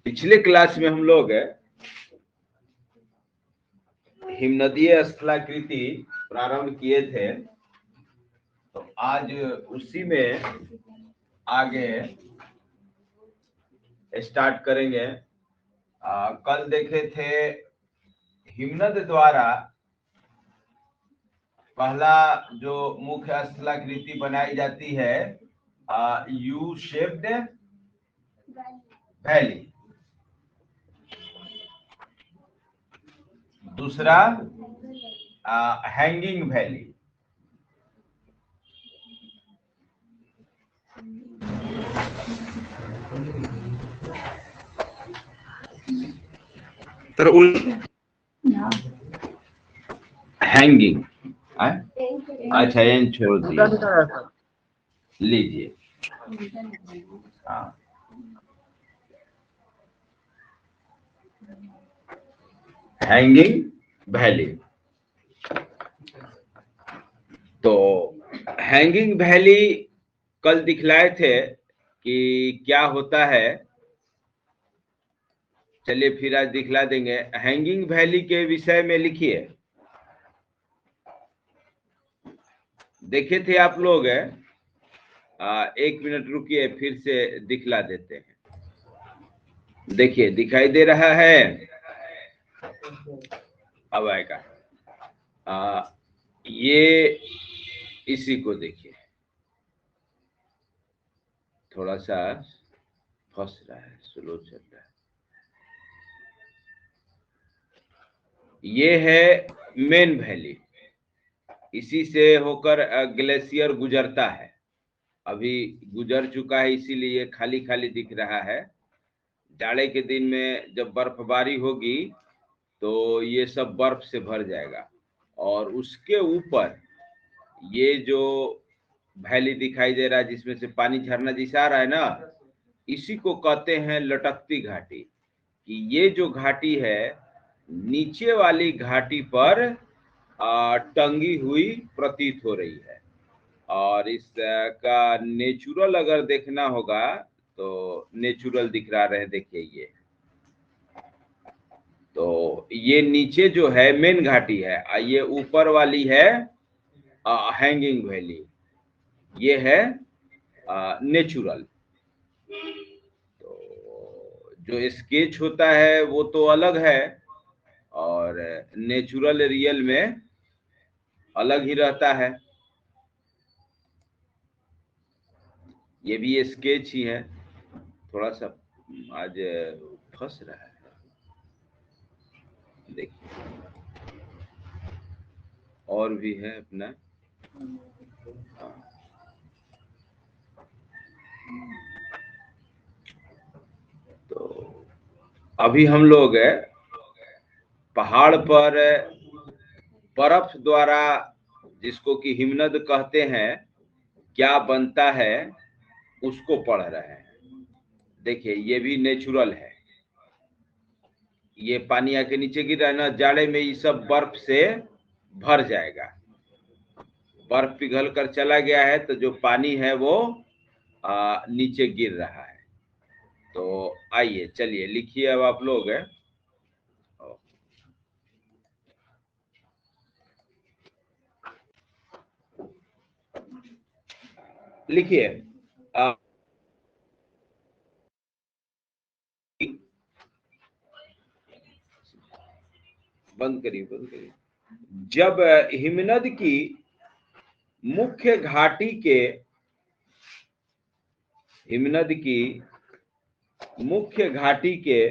पिछले क्लास में हम लोग हिमनदीय स्थलाकृति प्रारंभ किए थे, तो आज उसी में आगे स्टार्ट करेंगे। कल देखे थे हिमनद द्वारा पहला जो मुख्य स्थलाकृति बनाई जाती है यू शेप्ड वैली, दूसरा हैंगिंग वैली। हैंगिंग, अच्छा एन छोड़ दिए, लीजिए। हाँ, हैंगिंग वैली। तो हैंगिंग वैली कल दिखलाए थे कि क्या होता है। चलिए फिर आज दिखला देंगे। हैंगिंग वैली के विषय में लिखिए, देखे थे आप लोग। 1 मिनट रुकिए, फिर से दिखला देते हैं। देखिए दिखाई दे रहा है, अब आएगा। ये इसी को देखिए, थोड़ा सा फंस रहा है, स्लो चल रहा है। ये है मेन वैली, इसी से होकर ग्लेशियर गुजरता है। अभी गुजर चुका है, इसीलिए खाली खाली दिख रहा है। जाड़े के दिन में जब बर्फबारी होगी तो ये सब बर्फ से भर जाएगा, और उसके ऊपर ये जो वैली दिखाई दे रहा है जिसमें से पानी झरना जैसा आ रहा है ना, इसी को कहते हैं लटकती घाटी। कि ये जो घाटी है नीचे वाली घाटी पर टंगी हुई प्रतीत हो रही है। और इसका नेचुरल अगर देखना होगा तो नेचुरल दिख रहा है, देखिए ये। तो ये नीचे जो है मेन घाटी है, ये ऊपर वाली है हैंगिंग वैली, ये है नेचुरल। तो जो स्केच होता है वो तो अलग है, और नेचुरल रियल में अलग ही रहता है। ये भी स्केच ही है, थोड़ा सा आज फंस रहा है, देखिए। और भी है अपना, तो अभी हम लोग पहाड़ पर बर्फ द्वारा, जिसको कि हिमनद कहते हैं, क्या बनता है उसको पढ़ रहे हैं। देखिए ये भी नेचुरल है। ये पानी आके नीचे गिर रहा है ना, जाड़े में ये सब बर्फ से भर जाएगा। बर्फ पिघल कर चला गया है तो जो पानी है वो नीचे गिर रहा है। तो आइए चलिए लिखिए अब आप लोग लिखिए। बंद करिए, बंद करिए। जब हिमनद की मुख्य घाटी के, हिमनद की मुख्य घाटी के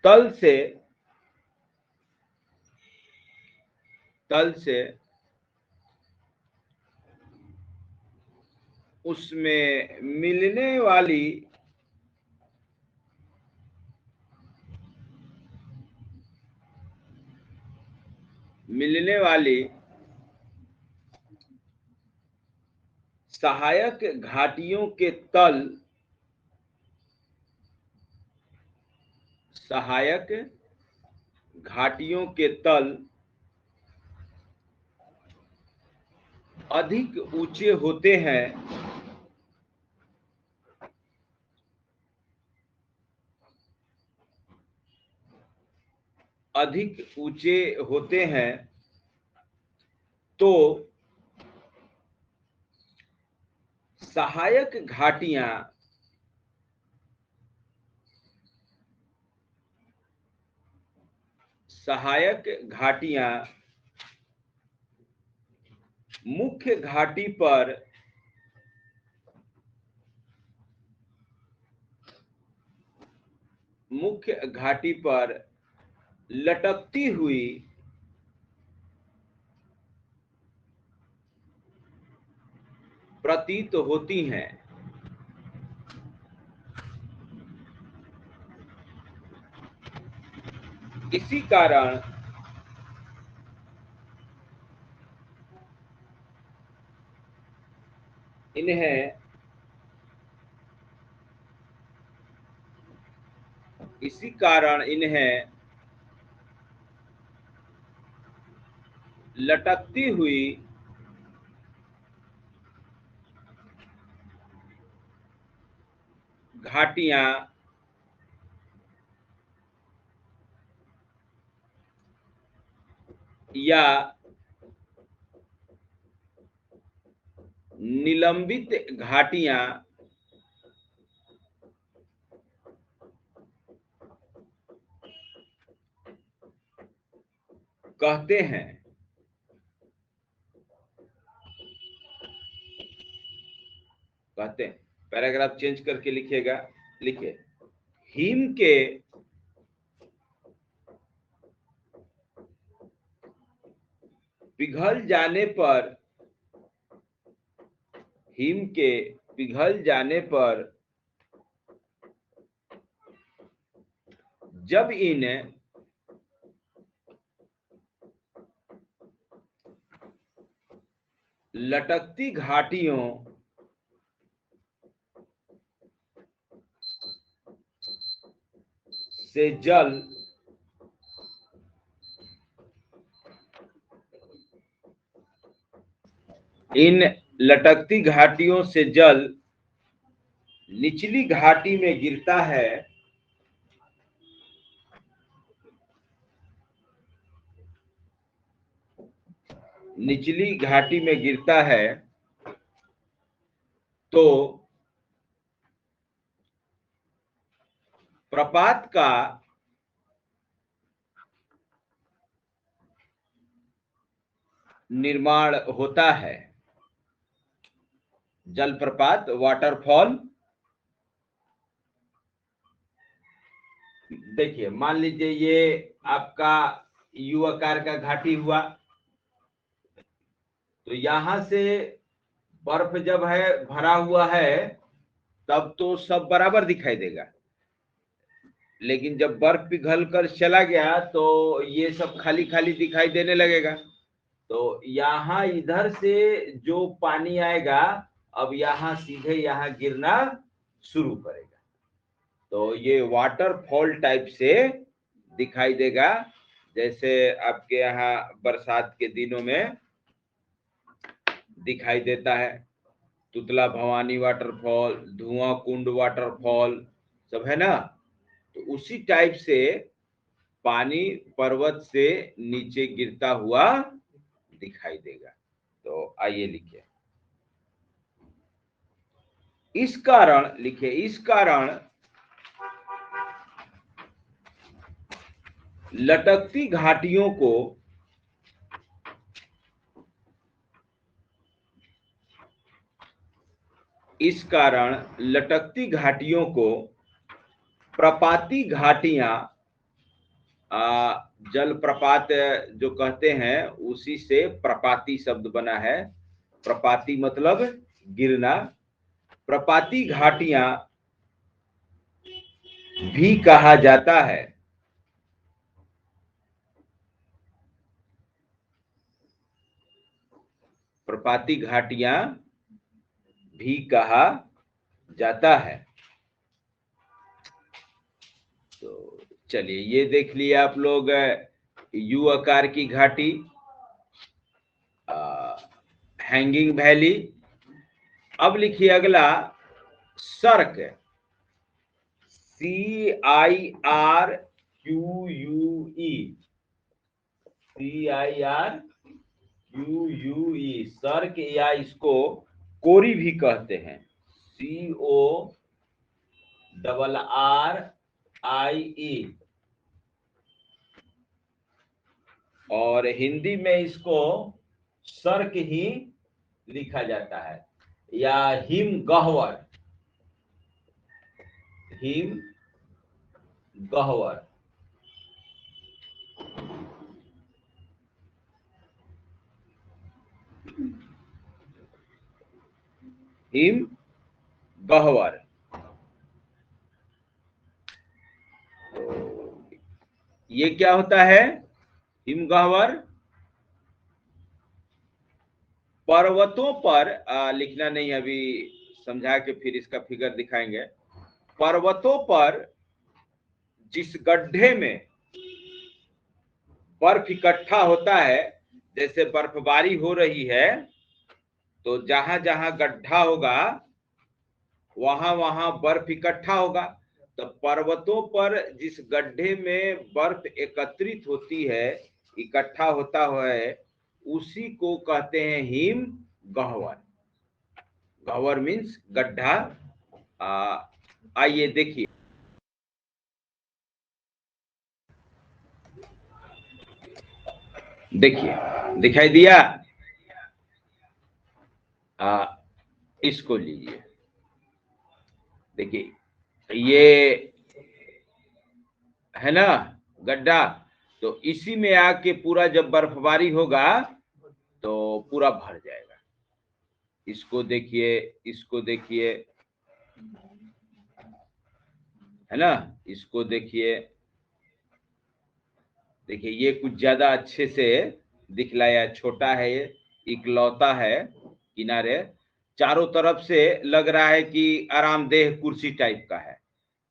तल से उसमें मिलने वाली सहायक घाटियों के तल, सहायक घाटियों के तल अधिक ऊंचे होते हैं, अधिक ऊंचे होते हैं तो सहायक घाटियां मुख्य घाटी पर लटकती हुई प्रतीत होती हैं। इसी कारण इन्हें लटकती हुई घाटियां या निलंबित घाटियां कहते हैं। पैराग्राफ चेंज करके लिखिएगा। लिखिए, हिम के पिघल जाने पर जब इन लटकती घाटियों से जल निचली घाटी में गिरता है तो प्रपात का निर्माण होता है। जलप्रपात, वाटरफॉल। देखिए, मान लीजिए ये आपका यू आकार का घाटी हुआ, तो यहां से बर्फ जब है भरा हुआ है तब तो सब बराबर दिखाई देगा, लेकिन जब बर्फ पिघल कर चला गया तो ये सब खाली खाली दिखाई देने लगेगा। तो यहां इधर से जो पानी आएगा अब यहां सीधे यहां गिरना शुरू करेगा, तो ये वाटरफॉल टाइप से दिखाई देगा। जैसे आपके यहाँ बरसात के दिनों में दिखाई देता है, तुतला भवानी वाटरफॉल, धुआं कुंड वाटरफॉल, सब है ना। तो उसी टाइप से पानी पर्वत से नीचे गिरता हुआ दिखाई देगा। तो आइए लिखिए, इस कारण लटकती घाटियों को प्रपाती घाटियां, जलप्रपात जो कहते हैं उसी से प्रपाती शब्द बना है। प्रपाती मतलब गिरना। प्रपाती घाटियां भी कहा जाता है। प्रपाती घाटियां भी कहा जाता है। तो चलिए, ये देख लिया आप लोग यू आकार की घाटी, हैंगिंग वैली। अब लिखिए अगला, सर्क, CIRQUE। CIRQUE, सर्क, या इसको कोरी भी कहते हैं, CORRIE। और हिंदी में इसको सर्क ही लिखा जाता है, या हिमगह्वर, हिमगह्वर। हिमगह्वर। ये क्या होता है हिमगह्वर? पर्वतों पर लिखना नहीं, अभी समझा के फिर इसका फिगर दिखाएंगे। पर्वतों पर जिस गड्ढे में बर्फ इकट्ठा होता है, जैसे बर्फबारी हो रही है, तो जहां जहां गड्ढा होगा वहां वहां बर्फ इकट्ठा होगा। तो पर्वतों पर जिस गड्ढे में बर्फ एकत्रित होती है, इकट्ठा होता है, उसी को कहते हैं हिम गह्वर। गह्वर मीन्स गड्ढा। आइए देखिए, देखिए दिखाई दिया? इसको लीजिए, देखिए ये है ना गड्ढा। तो इसी में आके पूरा जब बर्फबारी होगा तो पूरा भर जाएगा। इसको देखिए, इसको देखिए, है ना, इसको देखिए, देखिए ये कुछ ज्यादा अच्छे से दिखलाया। छोटा है, ये इकलौता है, किनारे चारों तरफ से लग रहा है कि आरामदेह कुर्सी टाइप का है।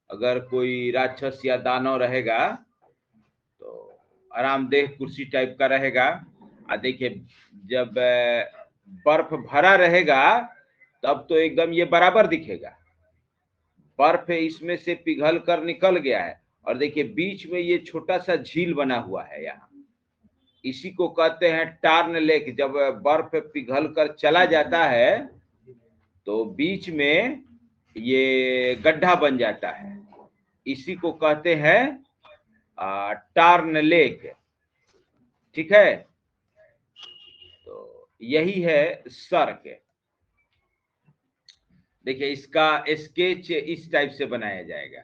अगर कोई राक्षस या दानव रहेगा तो आरामदेह कुर्सी टाइप का रहेगा। देखिए जब बर्फ भरा रहेगा तब तो एकदम ये बराबर दिखेगा। बर्फ इसमें से पिघल कर निकल गया है, और देखिए बीच में ये छोटा सा झील बना हुआ है यहाँ, इसी को कहते हैं टार्न लेक। जब बर्फ पिघल कर चला जाता है तो बीच में ये गड्ढा बन जाता है, इसी को कहते हैं टार्न लेक। ठीक है, तो यही है सर्क। देखिए इसका स्केच इस टाइप से बनाया जाएगा।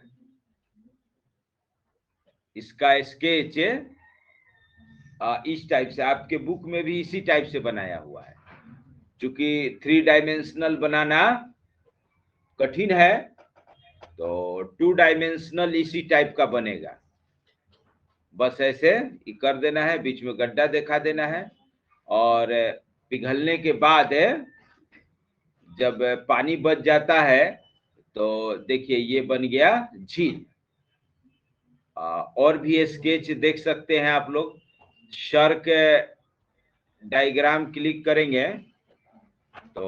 इसका स्केच इस टाइप से, आपके बुक में भी इसी टाइप से बनाया हुआ है। क्योंकि 3 डायमेंशनल बनाना कठिन है, तो 2 डायमेंशनल इसी टाइप का बनेगा। बस ऐसे ही कर देना है, बीच में गड्ढा दिखा देना है, और पिघलने के बाद जब पानी बच जाता है तो देखिए ये बन गया झील। और भी स्केच देख सकते हैं आप लोग। सर्क डायग्राम क्लिक करेंगे तो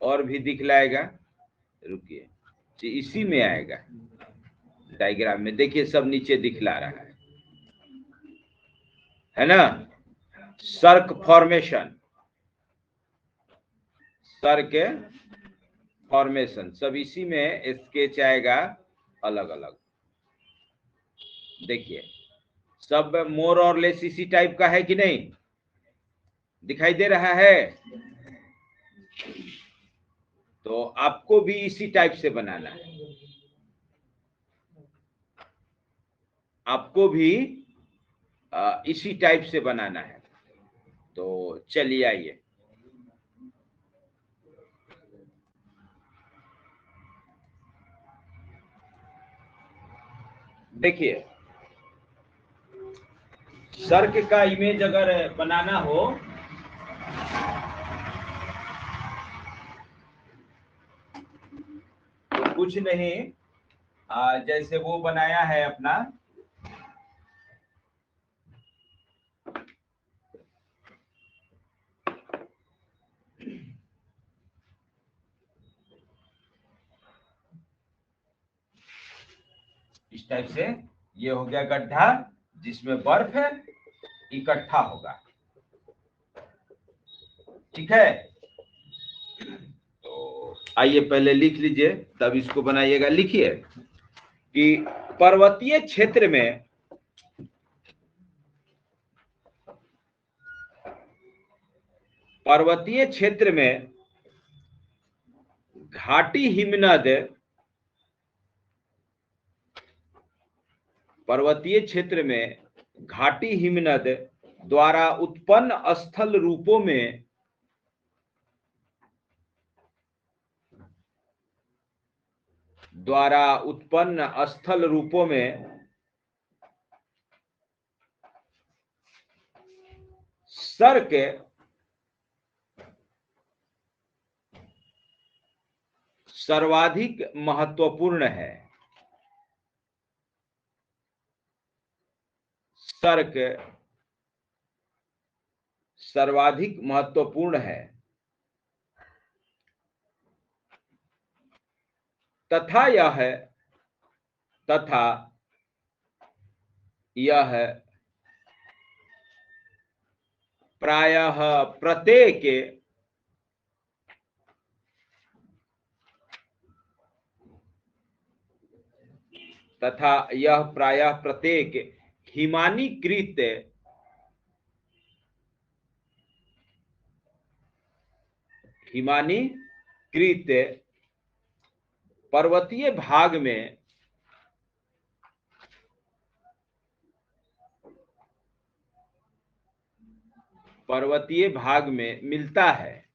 और भी दिखलाएगा। रुकिए, इसी में आएगा डायग्राम में, देखिए सब नीचे दिखला रहा है ना। सर्क फॉर्मेशन, सर्क फॉर्मेशन सब इसी में स्केच आएगा अलग अलग। देखिए सब मोर और लेस इसी टाइप का है कि नहीं, दिखाई दे रहा है? तो आपको भी इसी टाइप से बनाना है, आपको भी इसी टाइप से बनाना है। तो चलिए आइए, देखिए सर्क का इमेज अगर बनाना हो तो कुछ नहीं, जैसे वो बनाया है अपना, इस टाइप से। ये हो गया गड्ढा जिसमें बर्फ है, इकट्ठा होगा। ठीक है, तो आइए पहले लिख लीजिए, तब इसको बनाइएगा। लिखिए कि पर्वतीय क्षेत्र में घाटी हिमनद पर्वतीय क्षेत्र में घाटी हिमनद द्वारा उत्पन्न स्थल रूपों में सर्क सर्वाधिक महत्वपूर्ण है। सर्क सर्वाधिक महत्वपूर्ण है तथा यह प्रायः प्रत्येक हिमानीकृत पर्वतीय भाग में मिलता है।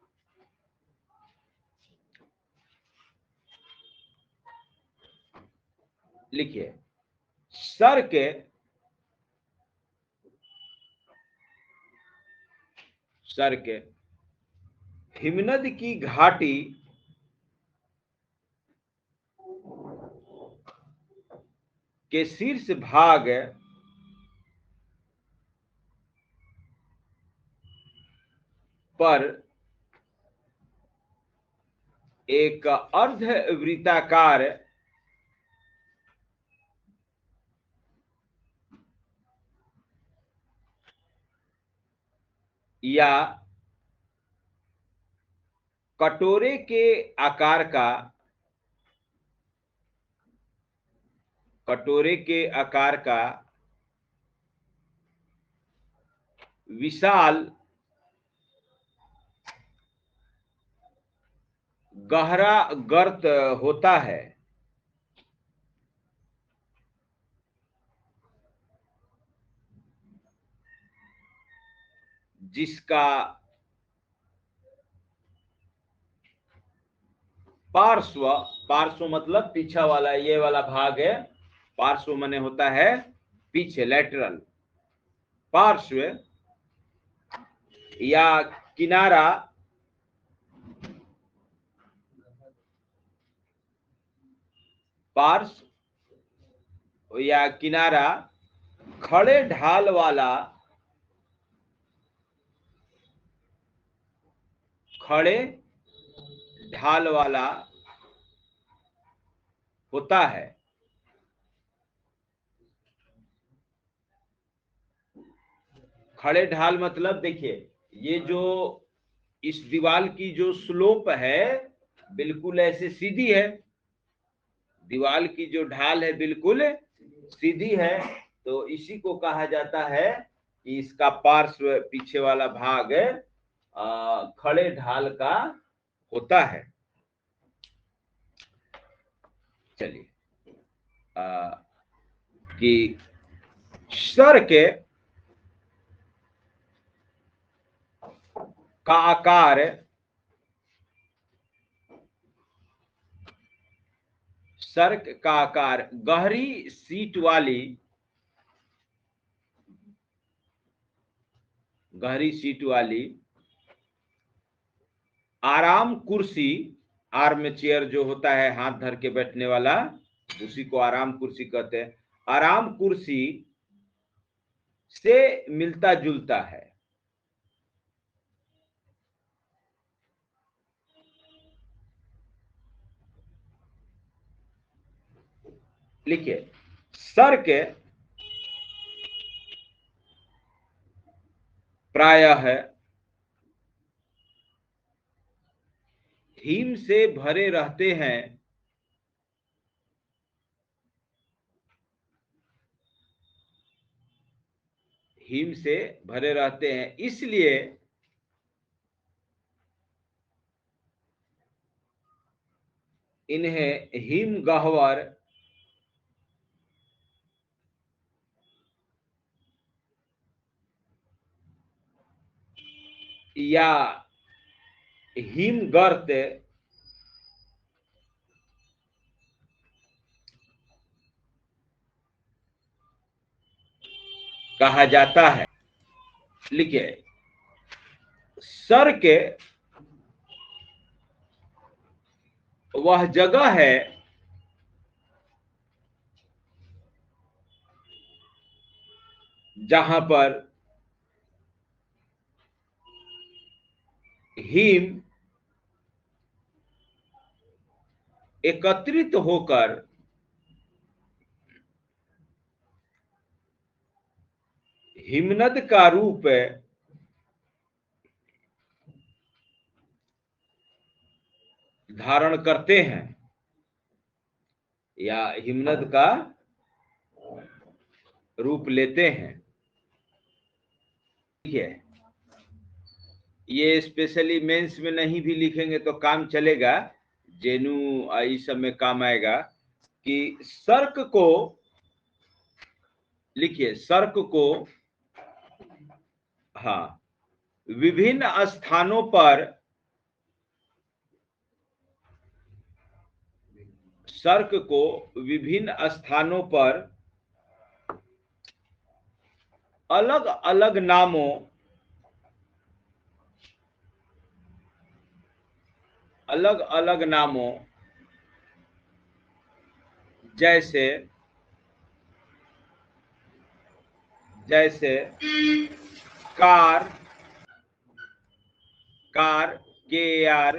लिखिए, सर्क हिमनद की घाटी के शीर्ष भाग पर एक अर्धवृत्ताकार या कटोरे के आकार का विशाल गहरा गर्त होता है, जिसका पार्श्व मतलब पीछा वाला, ये वाला भाग है। पार्श्व माने होता है पीछे, लेटरल। पार्श्व या किनारा खड़े ढाल वाला होता है। खड़े ढाल मतलब देखिए, ये जो इस दीवार की जो स्लोप है बिल्कुल ऐसे सीधी है, दीवार की जो ढाल है बिल्कुल सीधी है, तो इसी को कहा जाता है कि इसका पार्श्व, पीछे वाला भाग खड़े ढाल का होता है। चलिए, कि सर्क का आकार गहरी सीट वाली आराम कुर्सी, आर्म चेयर जो होता है हाथ धर के बैठने वाला, उसी को आराम कुर्सी कहते हैं। आराम कुर्सी से मिलता जुलता है। लिखिए, सर्क प्रायः हिम से भरे रहते हैं, हिम से भरे रहते हैं, इसलिए इन्हें हिमगह्वर या हिमगर्त कहा जाता है। लिखिए, सर्क वह जगह है जहां पर हिम एकत्रित होकर हिमनद का रूप धारण करते हैं या हिमनद का रूप लेते हैं। ठीक है, ये स्पेशली मेंस में नहीं भी लिखेंगे तो काम चलेगा, जेनू इस सब में काम आएगा कि सर्क को, लिखिए सर्क को, हाँ, विभिन्न स्थानों पर, सर्क को विभिन्न स्थानों पर अलग अलग नामों, अलग अलग नामों जैसे जैसे कार, कार KAR,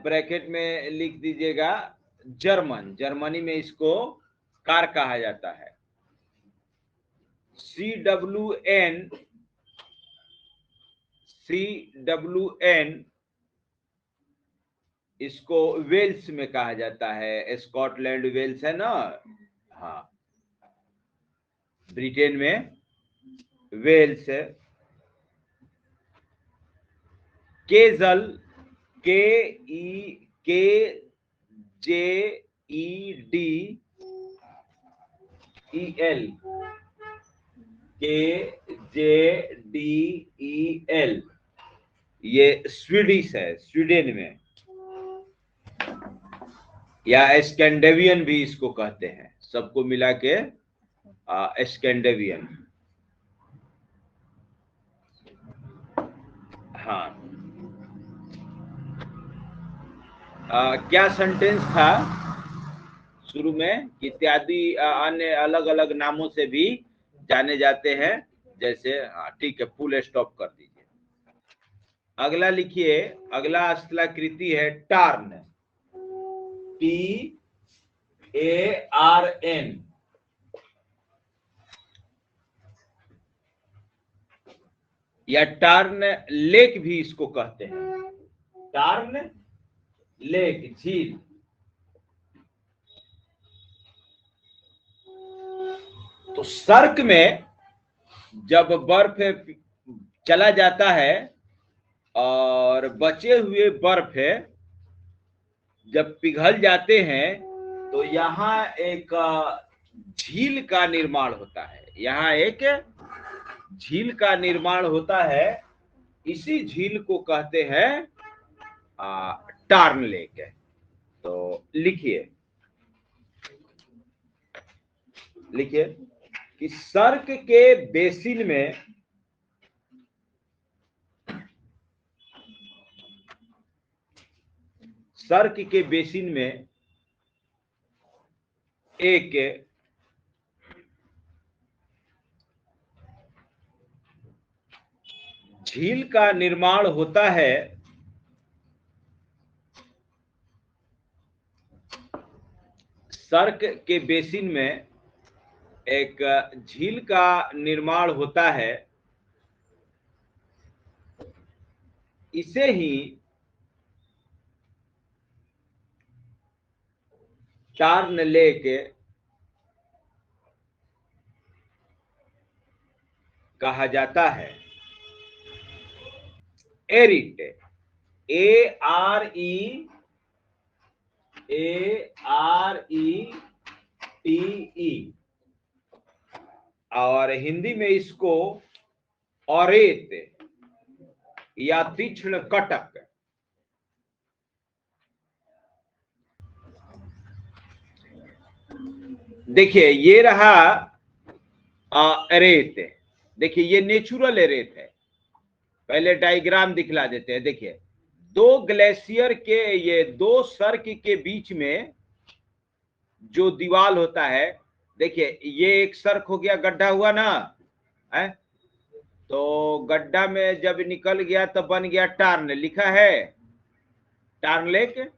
ब्रैकेट में लिख दीजिएगा जर्मन, जर्मनी में इसको कार कहा जाता है। CWN इसको वेल्स में कहा जाता है, स्कॉटलैंड वेल्स है ना, हाँ, ब्रिटेन में वेल्स है। केजल, KEJEDEL, KJDEL, ये स्वीडिश है, स्वीडन में, या स्कैंडेवियन भी इसको कहते हैं, सबको मिला के स्कैंडेवियन। हाँ, क्या सेंटेंस था शुरू में? इत्यादि अन्य अलग अलग नामों से भी जाने जाते हैं, जैसे, हाँ ठीक है, फुल स्टॉप कर दीजिए। अगला लिखिए, अगला स्थलाकृति है टार्न, TARN, या टार्न लेक भी इसको कहते हैं, टार्न लेक, झील। तो सर्क में जब बर्फ चला जाता है और बचे हुए बर्फ जब पिघल जाते हैं तो यहाँ एक झील का निर्माण होता है, यहाँ एक झील का निर्माण होता है, इसी झील को कहते हैं टार्न लेक है। तो लिखिए, लिखिए कि सर्क के बेसिन में सर्क के बेसिन में एक झील का निर्माण होता है, सर्क के बेसिन में एक झील का निर्माण होता है, इसे ही टार्न लेक कहा जाता है। एरिट, ARETE, और हिंदी में इसको औरेत या तीक्ष्ण कटक। देखिए ये रहा रेत। देखिए ये नेचुरल रेत है। पहले डायग्राम दिखला देते हैं। देखिए दो ग्लेशियर के, ये दो सर्क के बीच में जो दीवार होता है, देखिए ये एक सर्क हो गया, गड्ढा हुआ ना है, तो गड्ढा में जब निकल गया तो बन गया टार्न, लिखा है टार्न लेक।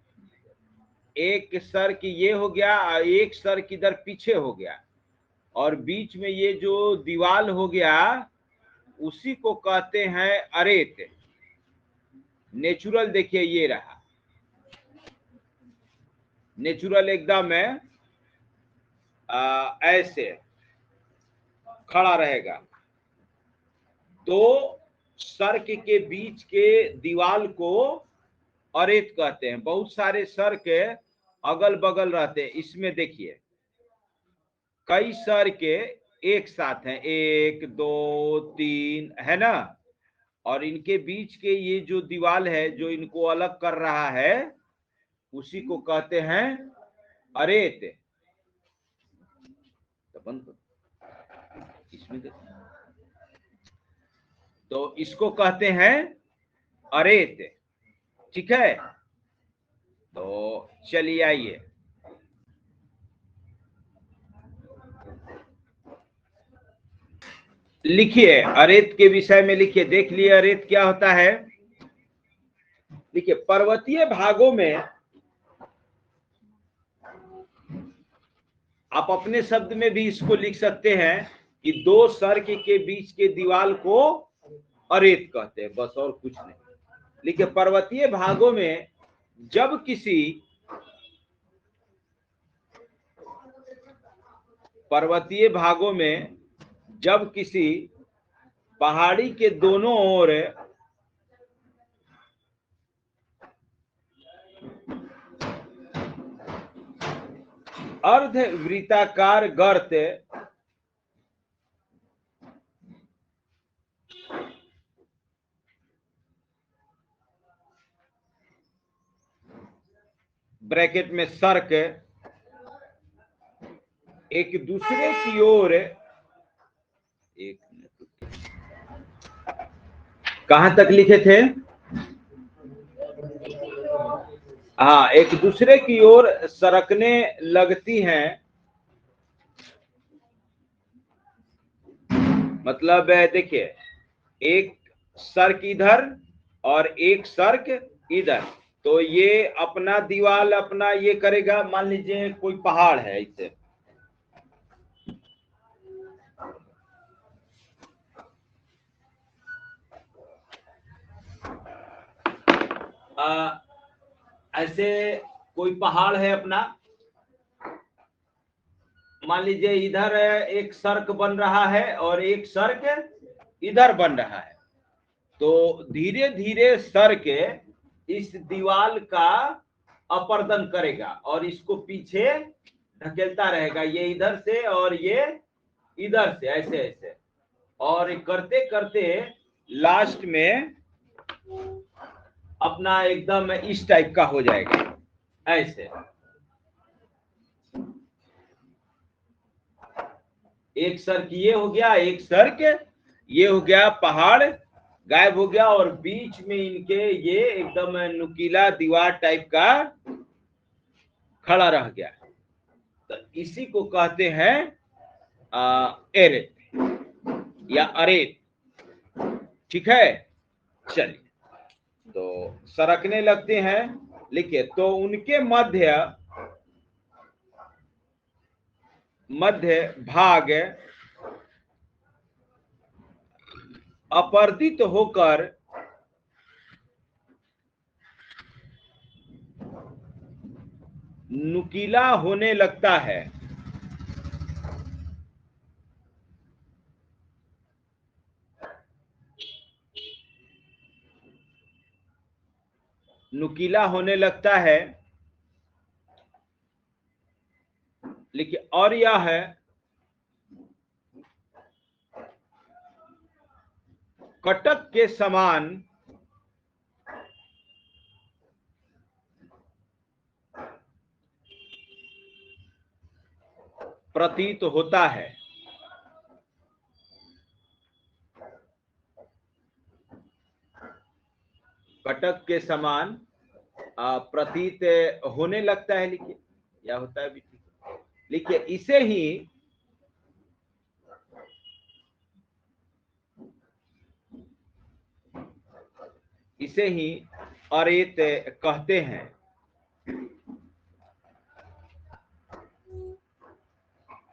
एक सर्क ये हो गया, एक सर्क इधर पीछे हो गया, और बीच में ये जो दीवार हो गया उसी को कहते हैं अरेत। नेचुरल देखिए ये रहा, नेचुरल एकदम है ऐसे खड़ा रहेगा। तो सर्क के बीच के दीवार को अरेत कहते हैं। बहुत सारे सर्क अगल बगल रहते हैं। इसमें देखिए कई सर्क एक साथ हैं, 1 2 3 है ना, और इनके बीच के ये जो दीवार है जो इनको अलग कर रहा है उसी को कहते हैं अरेत। तो बंद करो इसमें, तो इसको कहते हैं अरेत। ठीक है, तो चलिए आइए लिखिए अरेत के विषय में लिखिए। देख लिए अरेत क्या होता है। देखिए पर्वतीय भागों में आप अपने शब्द में भी इसको लिख सकते हैं कि दो सर्क के बीच के दीवार को अरेत कहते हैं, बस और कुछ नहीं। देखिए पर्वतीय भागों में जब किसी पहाड़ी के दोनों ओर अर्धवृत्ताकार गर्त ब्रैकेट में सर्क एक दूसरे की ओर, एक कहां तक लिखे थे, हाँ, एक दूसरे की ओर सरकने लगती हैं। मतलब देखिए एक सर्क इधर और एक सर्क इधर, तो ये अपना दीवार अपना ये करेगा। मान लीजिए कोई पहाड़ है, इसे ऐसे कोई पहाड़ है अपना, मान लीजिए इधर एक सर्क बन रहा है और एक सर्क इधर बन रहा है। तो धीरे धीरे सर्क इस दीवार का अपर्दन करेगा और इसको पीछे ढकेलता रहेगा, ये इधर से और ये इधर से, ऐसे ऐसे, और करते करते लास्ट में अपना एकदम इस टाइप का हो जाएगा, ऐसे। एक सर्क ये हो गया, एक सर्क ये हो गया, पहाड़ गायब हो गया और बीच में इनके ये एकदम नुकीला दीवार टाइप का खड़ा रह गया। तो इसी को कहते हैं एरेत या अरेत। ठीक है, चलिए तो सरकने लगते हैं। लिखिए तो उनके मध्य मध्य भाग अपरदित होकर नुकीला होने लगता है। नुकीला होने लगता है। लिखिए, और यह है कटक के समान प्रतीत होता है। कटक के समान प्रतीत होने लगता है। लिखिए, या होता है भी ठीक है। लिखिए, इसे ही अरेत कहते हैं।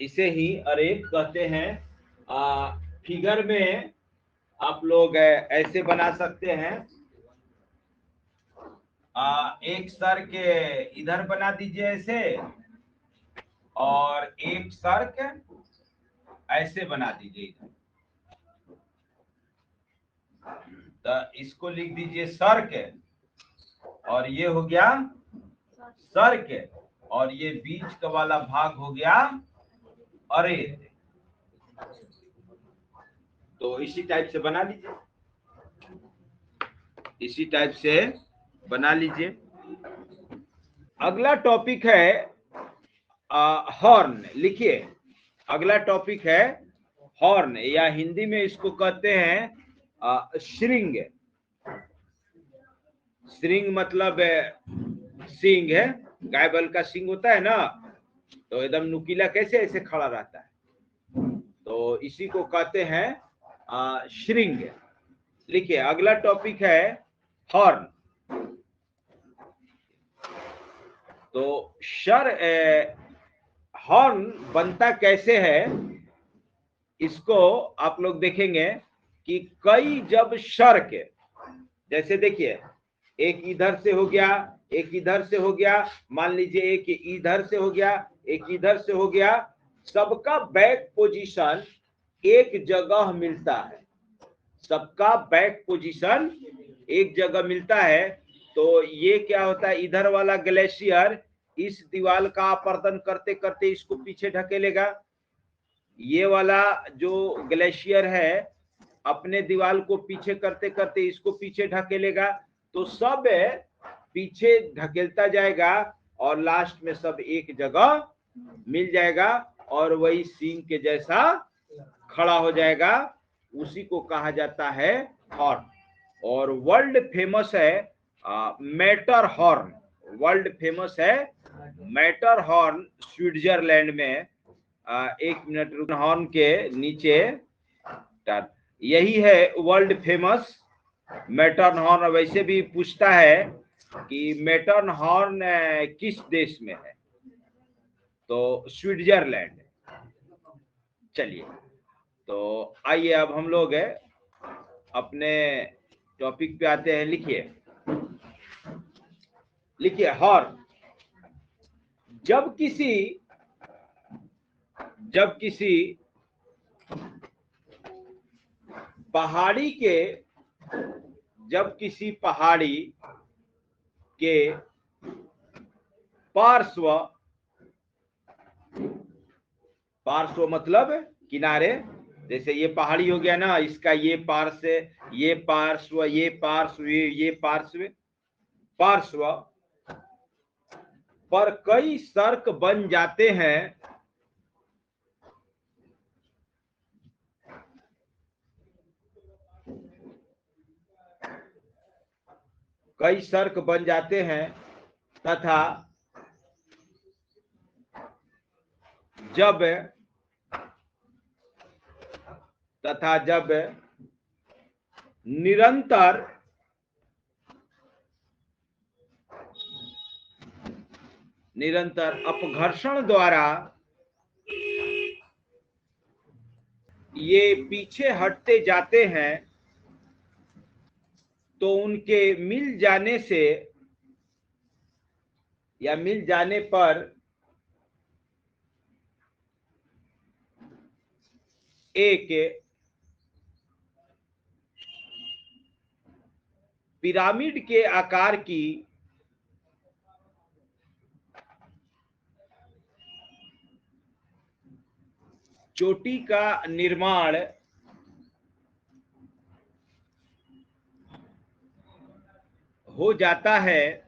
इसे ही अरेत कहते हैं। फिगर में आप लोग ऐसे बना सकते हैं। एक सर के इधर बना दीजिए ऐसे, और एक सर्क ऐसे बना दीजिए इधर। तो इसको लिख दीजिए सर्क, और ये हो गया सर्क, और ये बीच का वाला भाग हो गया अरेत। तो इसी टाइप से बना लीजिए, इसी टाइप से बना लीजिए। अगला टॉपिक है हॉर्न। लिखिए, अगला टॉपिक है हॉर्न, या हिंदी में इसको कहते हैं श्रिंग। श्रिंग मतलब सींग है। गाय बैल का सींग होता है ना, तो एकदम नुकीला कैसे ऐसे खड़ा रहता है, तो इसी को कहते हैं श्रिंग। लिखिए, अगला टॉपिक है हॉर्न। तो हॉर्न बनता कैसे है, इसको आप लोग देखेंगे कि कई जब शर्क, जैसे देखिए, एक इधर से हो गया, एक इधर से हो गया, मान लीजिए एक इधर से हो गया, एक इधर से हो गया, सबका बैक पोजीशन एक जगह मिलता है। सबका बैक पोजीशन एक जगह मिलता है। तो ये क्या होता है, इधर वाला ग्लेशियर इस दीवार का आपर्दन करते करते इसको पीछे ढकेलेगा। ये वाला जो ग्लेशियर है अपने दीवार को पीछे करते करते इसको पीछे ढकेलेगा। तो सब पीछे ढकेलता जाएगा, और लास्ट में सब एक जगह मिल जाएगा, और वही सींग के जैसा खड़ा हो जाएगा। उसी को कहा जाता है हॉर्न। और वर्ल्ड फेमस है मैटर हॉर्न। वर्ल्ड फेमस है मैटर हॉर्न, स्विट्जरलैंड में। एक मिनट रुकना, हॉर्न के नीचे यही है वर्ल्ड फेमस मैटर्न हॉर्न। वैसे भी पूछता है कि मैटर्न हॉर्न किस देश में है, तो स्विट्जरलैंड। चलिए, तो आइए अब हम लोग अपने टॉपिक पे आते हैं। लिखिए हॉर्न। जब किसी पहाड़ी के पार्श्व मतलब किनारे, जैसे ये पहाड़ी हो गया ना, इसका ये पार्श्व, ये पार्श्व, ये पार्श्व, ये पार्श्व पर कई सर्क बन जाते हैं। कई सर्क बन जाते हैं तथा जब निरंतर अपघर्षण द्वारा ये पीछे हटते जाते हैं तो उनके मिल जाने से या मिल जाने पर एक पिरामिड के आकार की चोटी का निर्माण हो जाता है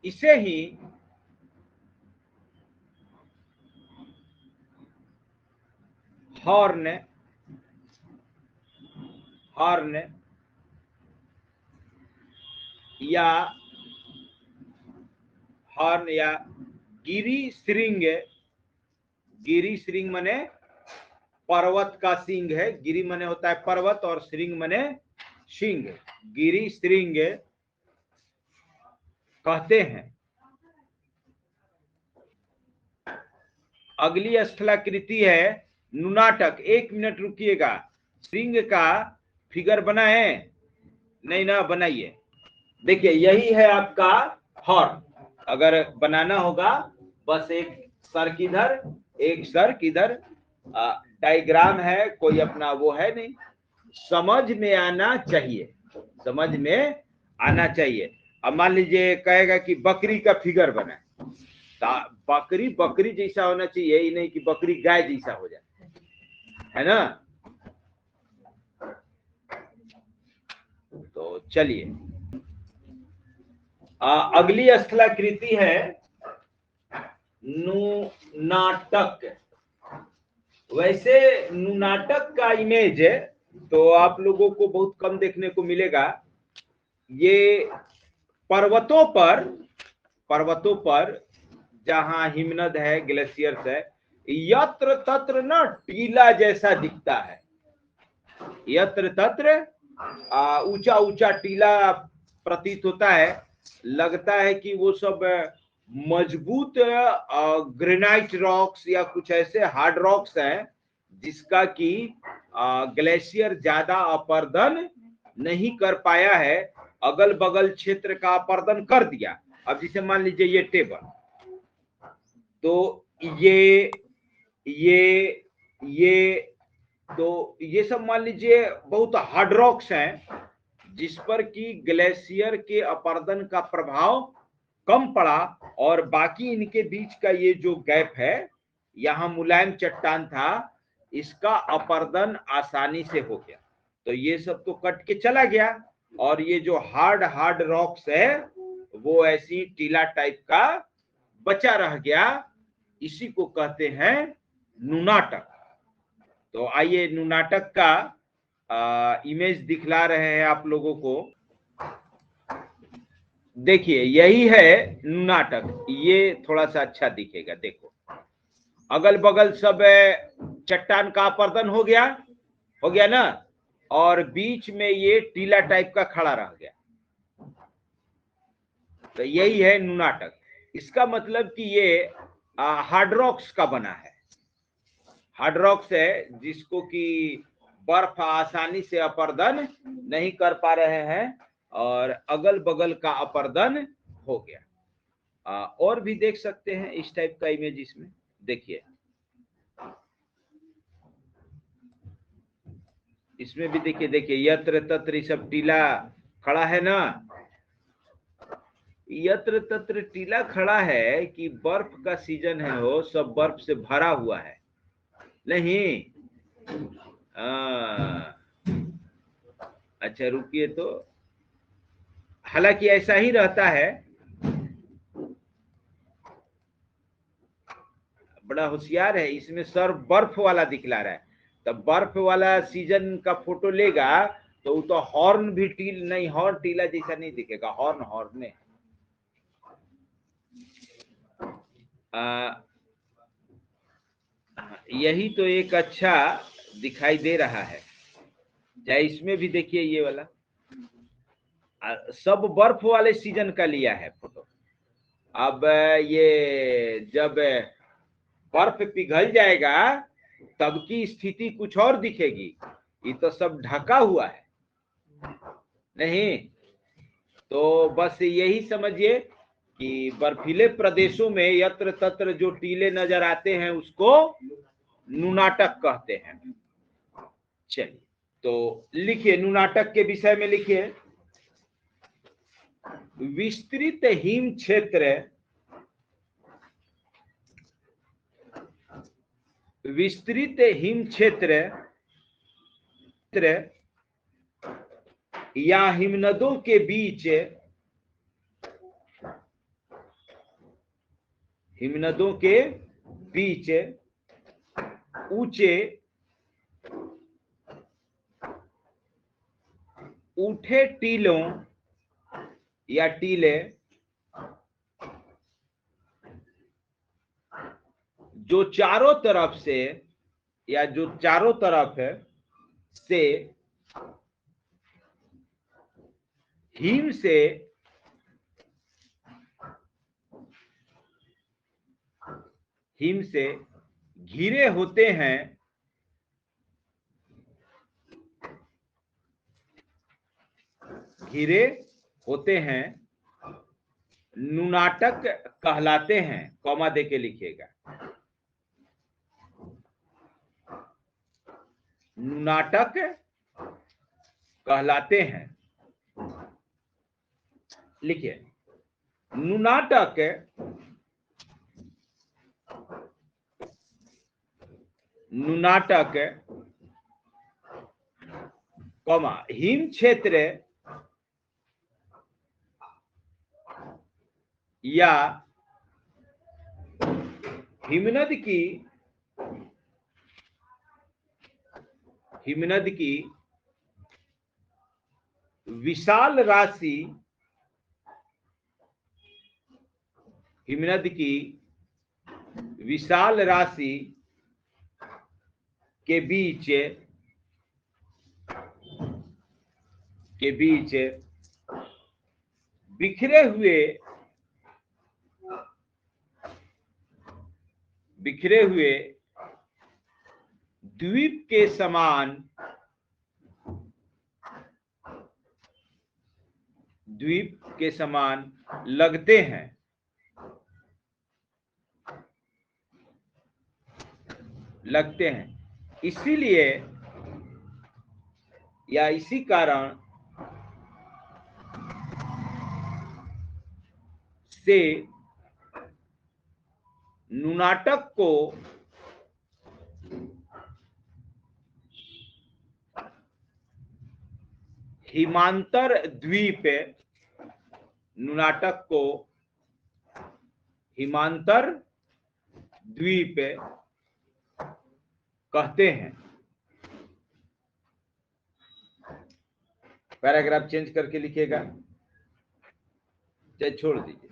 इसे ही हॉर्न या गिरी श्रृंग मने पर्वत का सिंग है। गिरी मने होता है पर्वत और श्रृंग मने सिंग, गिरी श्रृंग कहते हैं। अगली स्थलाकृति है नुनाटक। 1 मिनट रुकिएगा, श्रृंग का फिगर बनाए? नहीं ना, बनाइए। देखिए यही है आपका हॉर्न। अगर बनाना होगा बस एक सर किधर, एक सर किधर, डायग्राम है, कोई अपना वो है नहीं, समझ में आना चाहिए, समझ में आना चाहिए। अब मान लीजिए कहेगा कि बकरी का फिगर बना, बकरी बकरी जैसा होना चाहिए, यही नहीं कि बकरी गाय जैसा हो जाए, है ना। तो चलिए अगली स्थलाकृति है नुनाटक। वैसे नुनाटक का इमेज तो आप लोगों को बहुत कम देखने को मिलेगा। ये पर्वतों पर जहां हिमनद है, ग्लेशियर्स है, यत्र तत्र न टीला जैसा दिखता है, यत्र तत्र ऊंचा ऊंचा टीला प्रतीत होता है। लगता है कि वो सब मजबूत ग्रेनाइट रॉक्स या कुछ ऐसे हार्ड रॉक्स हैं जिसका कि ग्लेशियर ज्यादा अपर्दन नहीं कर पाया है, अगल बगल क्षेत्र का अपर्दन कर दिया। अब जैसे मान लीजिए ये टेबल, तो ये सब मान लीजिए बहुत हार्ड रॉक्स हैं जिस पर कि ग्लेशियर के अपर्दन का प्रभाव कम पड़ा, और बाकी इनके बीच का ये जो गैप है, यहां मुलायम चट्टान था, इसका अपर्दन आसानी से हो गया। तो ये सब तो कट के चला गया, और ये जो हार्ड रॉक्स है वो ऐसी टीला टाइप का बचा रह गया। इसी को कहते हैं नुनाटक। तो आइए नुनाटक का इमेज दिखला रहे हैं आप लोगों को। देखिए यही है नुनाटक। ये थोड़ा सा अच्छा दिखेगा, देखो अगल बगल सब चट्टान का अपर्दन हो गया ना, और बीच में ये टीला टाइप का खड़ा रह गया। तो यही है नुनाटक। इसका मतलब कि ये हार्ड रॉक्स का बना है, हार्ड रॉक्स है जिसको कि बर्फ आसानी से अपर्दन नहीं कर पा रहे हैं, और अगल बगल का अपर्दन हो गया। और भी देख सकते हैं इस टाइप का इमेज इसमें। देखिए इसमें भी देखिए यत्र तत्र सब टीला खड़ा है ना, यत्र तत्र टीला खड़ा है कि बर्फ का सीजन है, हो सब बर्फ से भरा हुआ है नहीं। अच्छा रुकिए, तो हालांकि ऐसा ही रहता है, बड़ा होशियार है। इसमें सर बर्फ वाला दिखला रहा है, तब बर्फ वाला सीजन का फोटो लेगा तो वो तो हॉर्न भी नहीं, हॉर्न टीला जैसा नहीं दिखेगा, हॉर्न है। यही तो एक अच्छा दिखाई दे रहा है। चाहे इसमें भी देखिए ये वाला सब बर्फ वाले सीजन का लिया है फोटो। अब ये जब बर्फ पिघल जाएगा तब की स्थिति कुछ और दिखेगी, ये तो सब ढका हुआ है नहीं। तो बस यही समझिए कि बर्फीले प्रदेशों में यत्र तत्र जो टीले नजर आते हैं उसको नुनाटक कहते हैं। चलिए तो लिखिए, नुनाटक के विषय में लिखिए, विस्तृत हिम क्षेत्र, विस्तृत हिम क्षेत्र या हिमनदों के बीच, हिमनदों के बीच ऊंचे उठे टीलों या टीले जो चारों तरफ से या जो चारों तरफ से हिम से घिरे होते हैं, घिरे होते हैं, नुनाटक कहलाते हैं। कॉमा देके लिखिएगा, नुनाटक कहलाते हैं। लिखिए, नुनाटक कॉमा हिम क्षेत्र या हिमनद की विशाल राशि, हिमनद की विशाल राशि के बीच बिखरे हुए द्वीप के समान लगते हैं। इसीलिए या इसी कारण से नुनाटक को हिमांतर द्वीप, नुनाटक को हिमांतर द्वीप कहते हैं। पैराग्राफ चेंज करके लिखिएगा, चाहे छोड़ दीजिए।